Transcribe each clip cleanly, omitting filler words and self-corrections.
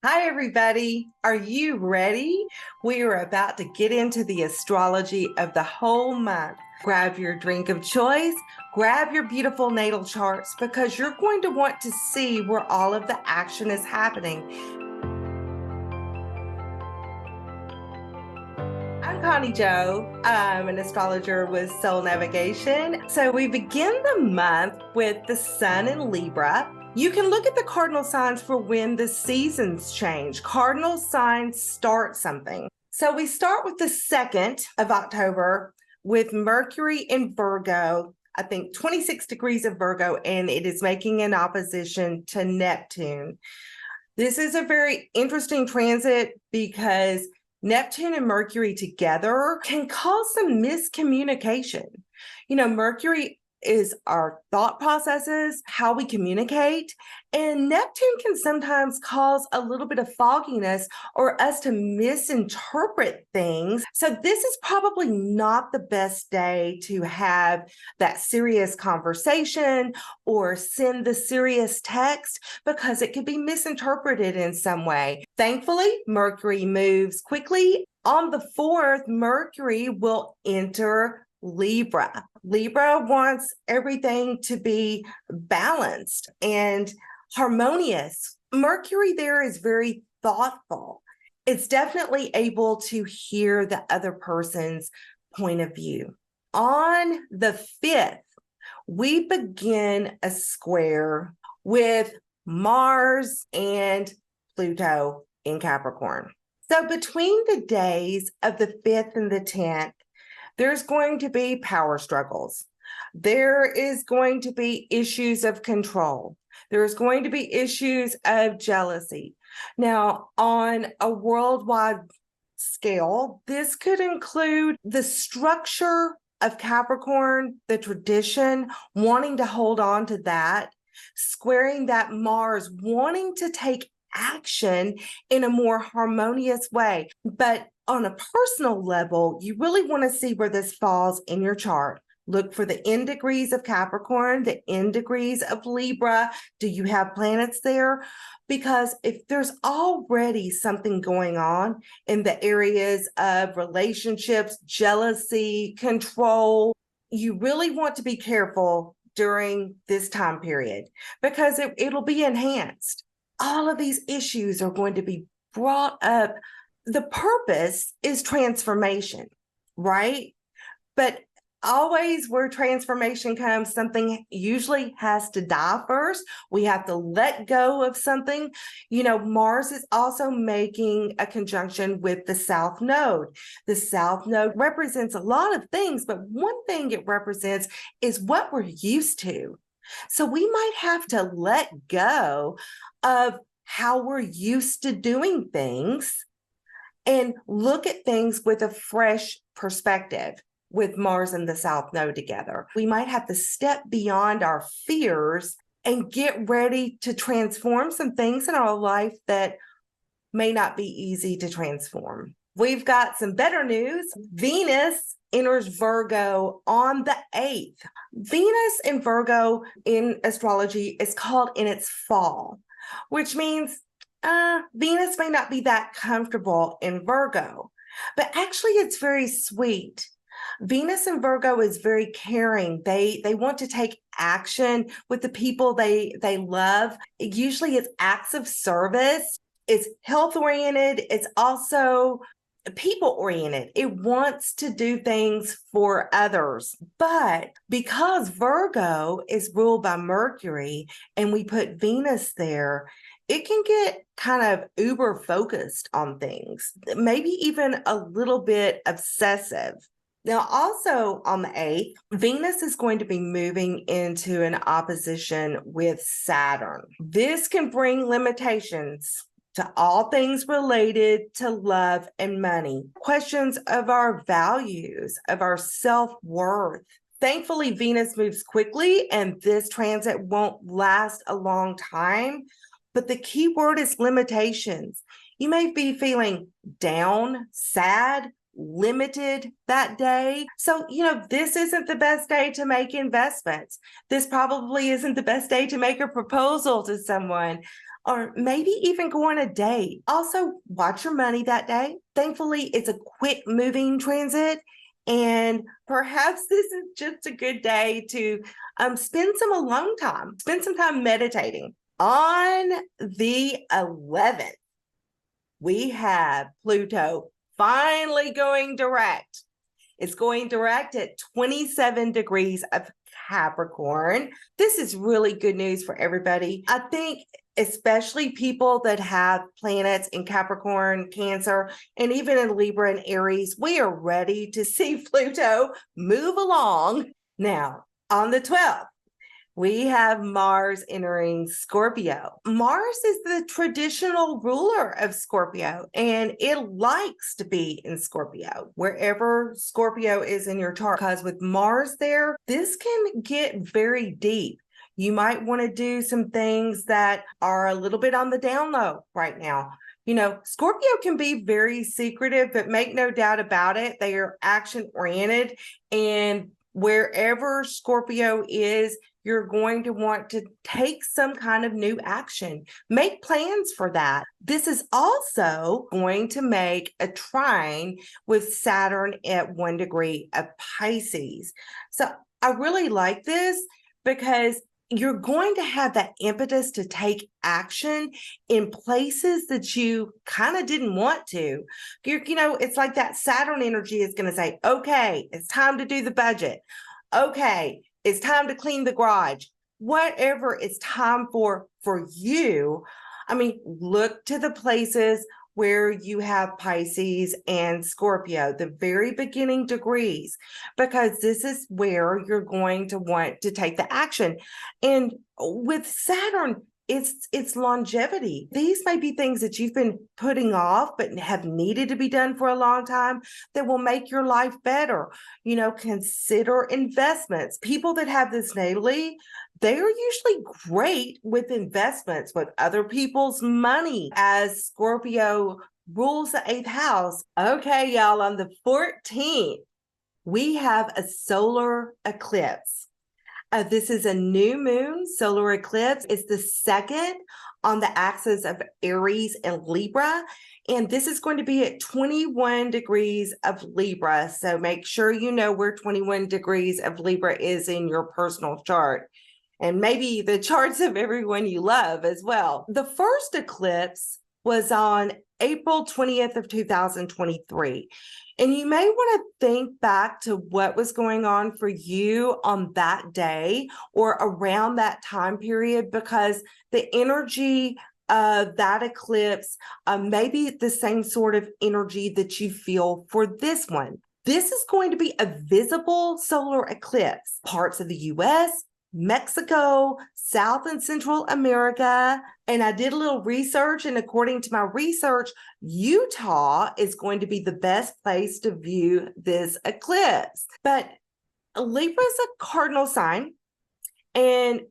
Hi, everybody. Are you ready? We are about to get into the astrology of the whole month. Grab your drink of choice, grab your beautiful natal charts because you're going to want to see where all of the action is happening. I'm ConnieJo. I'm an astrologer with Soul Navigation. So we begin the month with the sun in Libra. You can look at the cardinal signs for when the seasons change. Cardinal signs start something. So we start with the 2nd of October with Mercury in Virgo, I think 26 degrees of Virgo, and it is making an opposition to Neptune. This is a very interesting transit because Neptune and Mercury together can cause some miscommunication. Mercury is our thought processes, how we communicate, and Neptune can sometimes cause a little bit of fogginess or us to misinterpret things. So this is probably not the best day to have that serious conversation or send the serious text because it could be misinterpreted in some way. Thankfully, Mercury moves quickly. On the 4th, Mercury will enter Libra. Libra wants everything to be balanced and harmonious. Mercury there is very thoughtful. It's definitely able to hear the other person's point of view. On the 5th, we begin a square with Mars and Pluto in Capricorn. So between the days of the 5th and the 10th, there's going to be power struggles. There is going to be issues of control. There's going to be issues of jealousy. Now, on a worldwide scale, this could include the structure of Capricorn, the tradition, wanting to hold on to that, squaring that Mars, wanting to take action in a more harmonious way. But on a personal level, you really want to see where this falls in your chart. Look for the end degrees of Capricorn, the end degrees of Libra. Do you have planets there? Because if there's already something going on in the areas of relationships, jealousy, control, you really want to be careful during this time period because it'll be enhanced. All of these issues are going to be brought up. The purpose is transformation, right? But always where transformation comes, something usually has to die first. We have to let go of something. Mars is also making a conjunction with the South Node. The South Node represents a lot of things, but one thing it represents is what we're used to. So we might have to let go of how we're used to doing things and look at things with a fresh perspective with Mars and the South Node together. We might have to step beyond our fears and get ready to transform some things in our life that may not be easy to transform. We've got some better news. Venus enters Virgo on the 8th. Venus in Virgo in astrology is called in its fall, which means Venus may not be that comfortable in Virgo, but actually it's very sweet. Venus in Virgo is very caring. They want to take action with the people they love. Usually it's acts of service. It's health oriented. It's also people oriented. It wants to do things for others. But because Virgo is ruled by Mercury and we put Venus there, it can get kind of uber focused on things, maybe even a little bit obsessive. Now, also on the 8th, Venus is going to be moving into an opposition with Saturn. This can bring limitations to all things related to love and money, questions of our values, of our self-worth. Thankfully, Venus moves quickly and this transit won't last a long time. But the key word is limitations. You may be feeling down, sad, limited that day. So, this isn't the best day to make investments. This probably isn't the best day to make a proposal to someone. or maybe even go on a date. Also, watch your money that day. Thankfully, it's a quick moving transit. And perhaps this is just a good day to spend some alone time, spend some time meditating. On the 11th, we have Pluto finally going direct. It's going direct at 27 degrees of Capricorn. This is really good news for everybody. I think especially people that have planets in Capricorn, Cancer, and even in Libra and Aries, we are ready to see Pluto move along. Now, on the 12th, we have Mars entering Scorpio. Mars is the traditional ruler of Scorpio, and it likes to be in Scorpio, wherever Scorpio is in your chart. Because with Mars there, this can get very deep. You might want to do some things that are a little bit on the down low right now. You know, Scorpio can be very secretive, but make no doubt about it, they are action oriented. And wherever Scorpio is, you're going to want to take some kind of new action. Make plans for that. This is also going to make a trine with Saturn at 1 degree of Pisces. So I really like this because you're going to have that impetus to take action in places that you kind of didn't want to. It's like that Saturn energy is going to say, okay, it's time to do the budget. Okay, it's time to clean the garage. Whatever it's time for you. I mean, look to the places where you have Pisces and Scorpio, the very beginning degrees, because this is where you're going to want to take the action. And with Saturn, it's longevity. These may be things that you've been putting off, but have needed to be done for a long time that will make your life better. Consider investments. People that have this natally, they're usually great with investments with other people's money, as Scorpio rules the 8th house. Okay, y'all, on the 14th, we have a solar eclipse. This is a new moon solar eclipse. It's the second on the axis of Aries and Libra. And this is going to be at 21 degrees of Libra. So make sure you know where 21 degrees of Libra is in your personal chart. And maybe the charts of everyone you love as well. The first eclipse was on April 20th of 2023. And you may want to think back to what was going on for you on that day or around that time period, because the energy of that eclipse may be the same sort of energy that you feel for this one. This is going to be a visible solar eclipse. Parts of the US, Mexico, South and Central America. And I did a little research, and according to my research, Utah is going to be the best place to view this eclipse. But Libra is a cardinal sign, and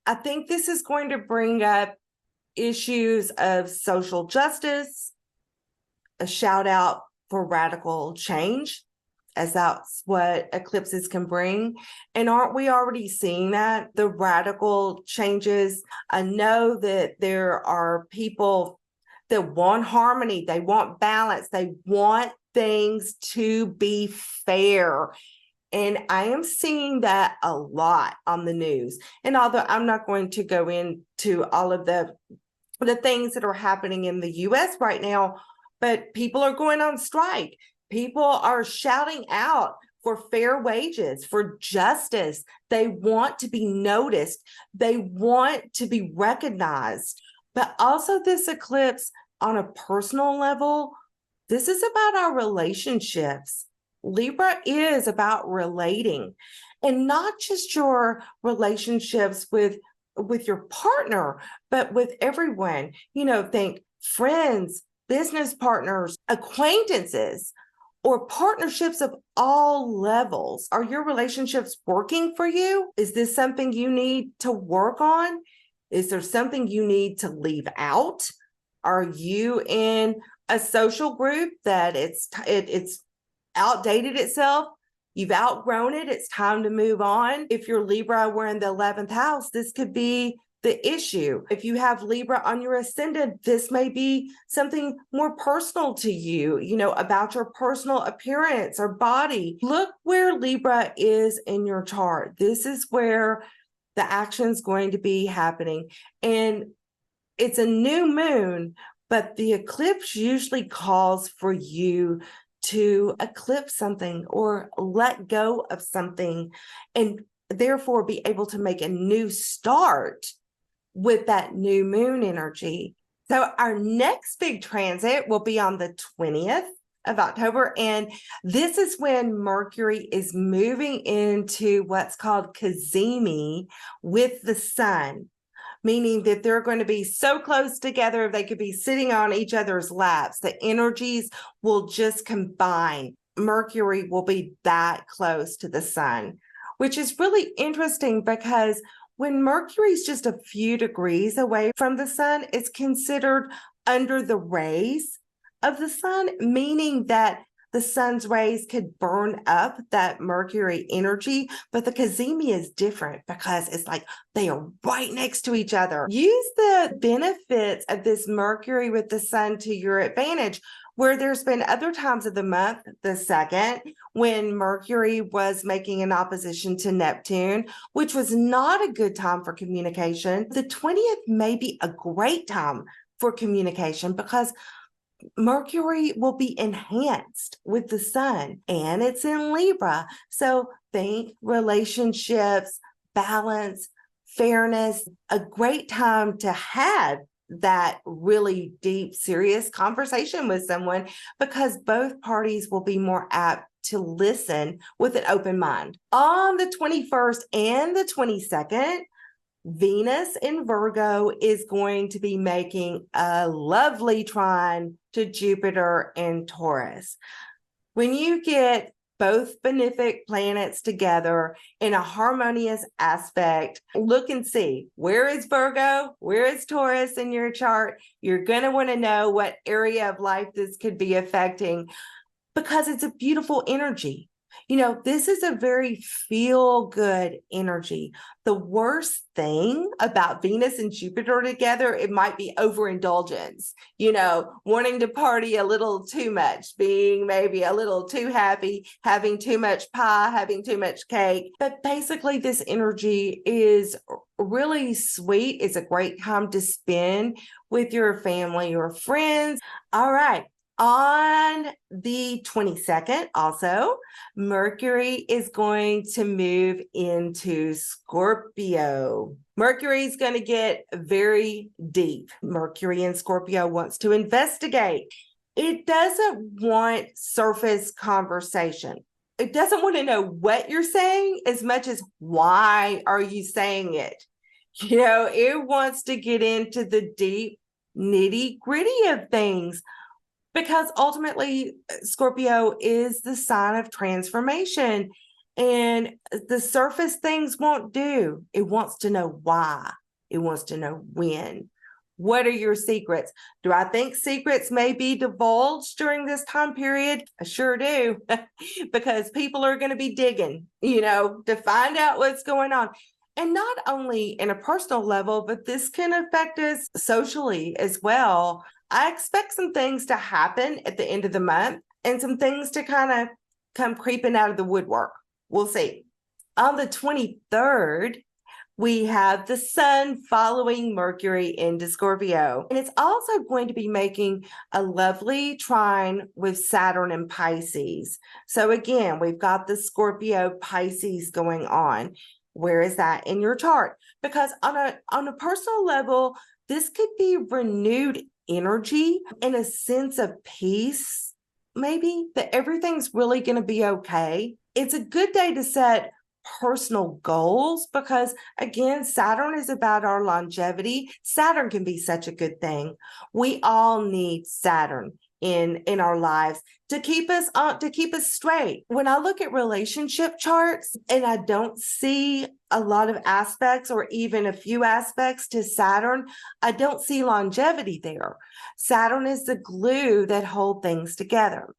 I think this is going to bring up issues of social justice, a shout out for radical change, as that's what eclipses can bring. And aren't we already seeing that? The radical changes. I know that there are people that want harmony, they want balance, they want things to be fair. And I am seeing that a lot on the news. And although I'm not going to go into all of the things that are happening in the US right now, but people are going on strike. People are shouting out for fair wages, for justice. They want to be noticed. They want to be recognized. But also this eclipse, on a personal level, this is about our relationships. Libra is about relating, and not just your relationships with your partner, but with everyone. Think friends, business partners, acquaintances, or partnerships of all levels. Are your relationships working for you? Is this something you need to work on? Is there something you need to leave out? Are you in a social group that it's outdated itself? You've outgrown it. It's time to move on. If you're Libra, we're in the 11th house. This could be the issue. If you have Libra on your ascendant, this may be something more personal to you, about your personal appearance or body. Look where Libra is in your chart. This is where the action's going to be happening. And it's a new moon, but the eclipse usually calls for you to eclipse something or let go of something, and therefore be able to make a new start with that new moon energy. So our next big transit will be on the 20th of October. And this is when Mercury is moving into what's called cazimi with the sun, meaning that they're going to be so close together, they could be sitting on each other's laps. The energies will just combine. Mercury will be that close to the sun, which is really interesting because when Mercury is just a few degrees away from the sun, it's considered under the rays of the sun, meaning that the sun's rays could burn up that Mercury energy. But the cazimi is different because it's like they are right next to each other. Use the benefits of this Mercury with the sun to your advantage, where there's been other times of the month, the 2nd, when Mercury was making an opposition to Neptune, which was not a good time for communication. The 20th may be a great time for communication because Mercury will be enhanced with the sun, and it's in Libra. So think relationships, balance, fairness, a great time to have that really deep, serious conversation with someone because both parties will be more apt to listen with an open mind. On the 21st and the 22nd, Venus in Virgo is going to be making a lovely trine to Jupiter in Taurus. When you get both benefic planets together in a harmonious aspect, look and see, where is Virgo? Where is Taurus in your chart? You're going to want to know what area of life this could be affecting because it's a beautiful energy. This is a very feel-good energy. The worst thing about Venus and Jupiter together, it might be overindulgence, wanting to party a little too much, being maybe a little too happy, having too much pie, having too much cake. But basically, this energy is really sweet. It's a great time to spend with your family or friends. All right. On the 22nd, also, Mercury is going to move into Scorpio. Mercury is going to get very deep. Mercury in Scorpio wants to investigate. It doesn't want surface conversation. It doesn't want to know what you're saying as much as why are you saying it. It wants to get into the deep nitty-gritty of things. Because ultimately, Scorpio is the sign of transformation, and the surface things won't do. It wants to know why. It wants to know when. What are your secrets? Do I think secrets may be divulged during this time period? I sure do, because people are going to be digging, to find out what's going on. And not only in a personal level, but this can affect us socially as well. I expect some things to happen at the end of the month and some things to kind of come creeping out of the woodwork. We'll see. On the 23rd, we have the sun following Mercury into Scorpio. And it's also going to be making a lovely trine with Saturn and Pisces. So again, we've got the Scorpio Pisces going on. Where is that in your chart? Because on a personal level, this could be renewed energy and a sense of peace, maybe, that everything's really going to be okay. It's a good day to set personal goals because, again, Saturn is about our longevity. Saturn can be such a good thing. We all need Saturn in our lives to keep us straight. When I look at relationship charts and I don't see a lot of aspects or even a few aspects to Saturn, I don't see longevity there. Saturn is the glue that holds things together.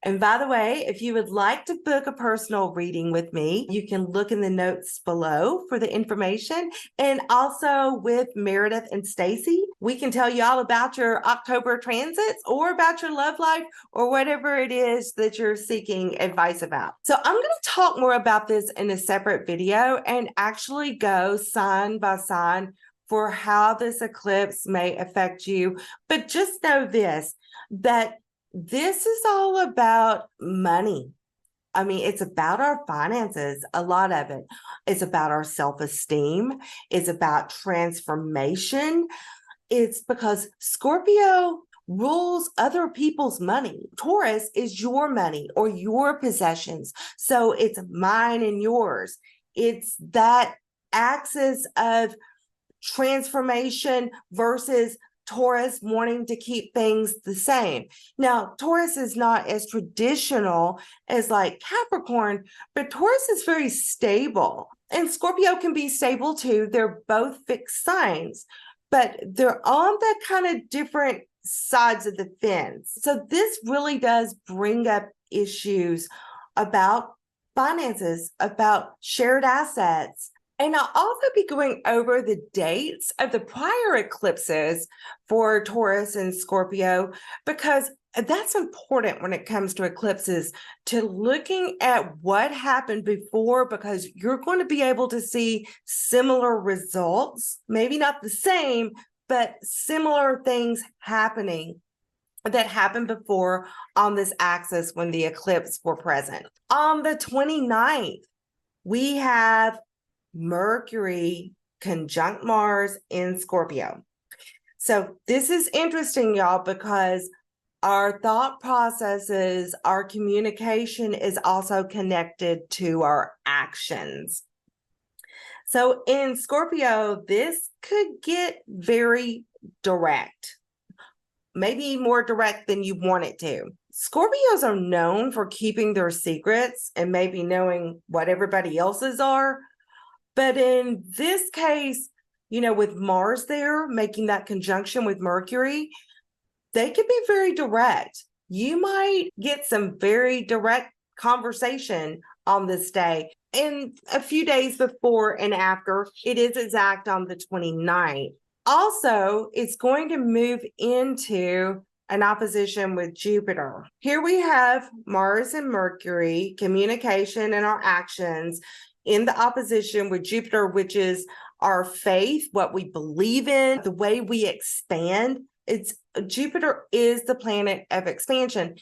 And by the way, if you would like to book a personal reading with me, you can look in the notes below for the information. And also with Meredith and Stacy, we can tell you all about your October transits or about your love life or whatever it is that you're seeking advice about. So I'm going to talk more about this in a separate video and actually go sign by sign for how this eclipse may affect you. But just know this, that this is all about money. I mean, it's about our finances, a lot of it. It's about our self-esteem. It's about transformation. It's because Scorpio rules other people's money. Taurus is your money or your possessions. So it's mine and yours. It's that axis of transformation versus Taurus wanting to keep things the same. Now, Taurus is not as traditional as like Capricorn, but Taurus is very stable. And Scorpio can be stable too. They're both fixed signs, but they're on the kind of different sides of the fence. So this really does bring up issues about finances, about shared assets. And I'll also be going over the dates of the prior eclipses for Taurus and Scorpio, because that's important when it comes to eclipses, to looking at what happened before, because you're going to be able to see similar results, maybe not the same, but similar things happening that happened before on this axis when the eclipse were present. On the 29th, we have Mercury conjunct Mars in Scorpio. So this is interesting, y'all, because our thought processes, our communication is also connected to our actions. So in Scorpio, this could get very direct, maybe more direct than you want it to. Scorpios are known for keeping their secrets and maybe knowing what everybody else's are. But in this case, you know, with Mars there making that conjunction with Mercury, they could be very direct. You might get some very direct conversation on this day. And a few days before and after, it is exact on the 29th. Also, it's going to move into an opposition with Jupiter. Here we have Mars and Mercury, communication and our actions, in the opposition with Jupiter, which is our faith, what we believe in, the way we expand. Jupiter is the planet of expansion.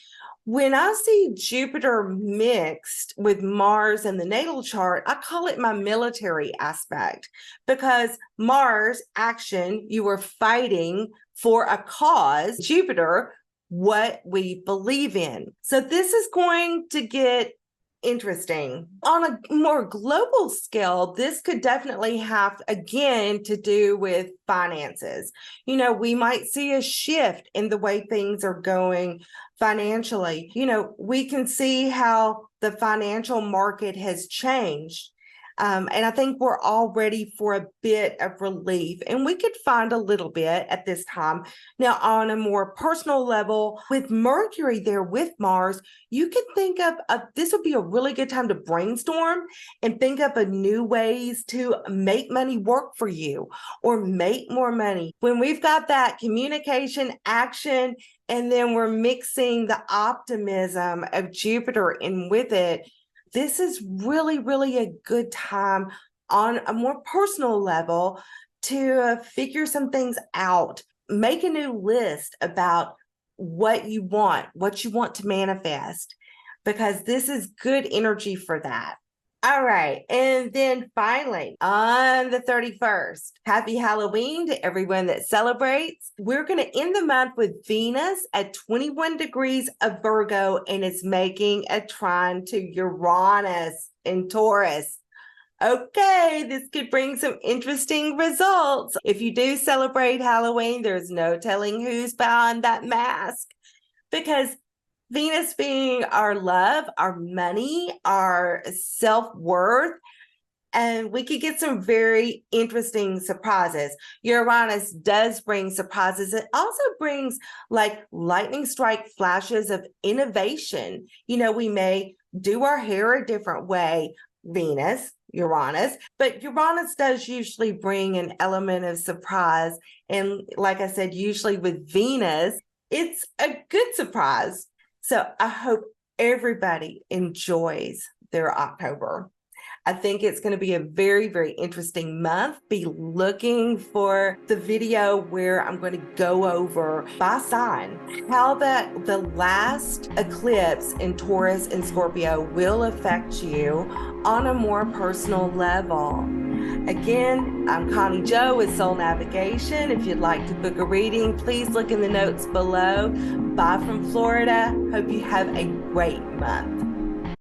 When I see Jupiter mixed with Mars in the natal chart, I call it my military aspect, because Mars, action, you are fighting for a cause. Jupiter, what we believe in. So this is going to get interesting. On a more global scale, this could definitely have, again, to do with finances. You know, we might see a shift in the way things are going financially. You know, we can see how the financial market has changed. And I think we're all ready for a bit of relief, and we could find a little bit at this time. Now, on a more personal level, with Mercury there with Mars, you could think of this would be a really good time to brainstorm and think up of new ways to make money work for you or make more money. When we've got that communication, action, and then we're mixing the optimism of Jupiter in with it, this is really, really a good time on a more personal level to figure some things out. Make a new list about what you want to manifest, because this is good energy for that. All right. And then finally, on the 31st, happy Halloween to everyone that celebrates. We're going to end the month with Venus at 21 degrees of Virgo, and it's making a trine to Uranus in Taurus. Okay, this could bring some interesting results. If you do celebrate Halloween, there's no telling who's behind that mask, because Venus being our love, our money, our self-worth, and we could get some very interesting surprises. Uranus does bring surprises. It also brings like lightning strike flashes of innovation. We may do our hair a different way, Uranus, but Uranus does usually bring an element of surprise. And like I said, usually with Venus, it's a good surprise. So I hope everybody enjoys their October. I think it's going to be a very, very interesting month. Be looking for the video where I'm going to go over by sign how the last eclipse in Taurus and Scorpio will affect you on a more personal level. Again, I'm ConnieJo with Soul Navigation. If you'd like to book a reading, please look in the notes below. Bye from Florida. Hope you have a great month.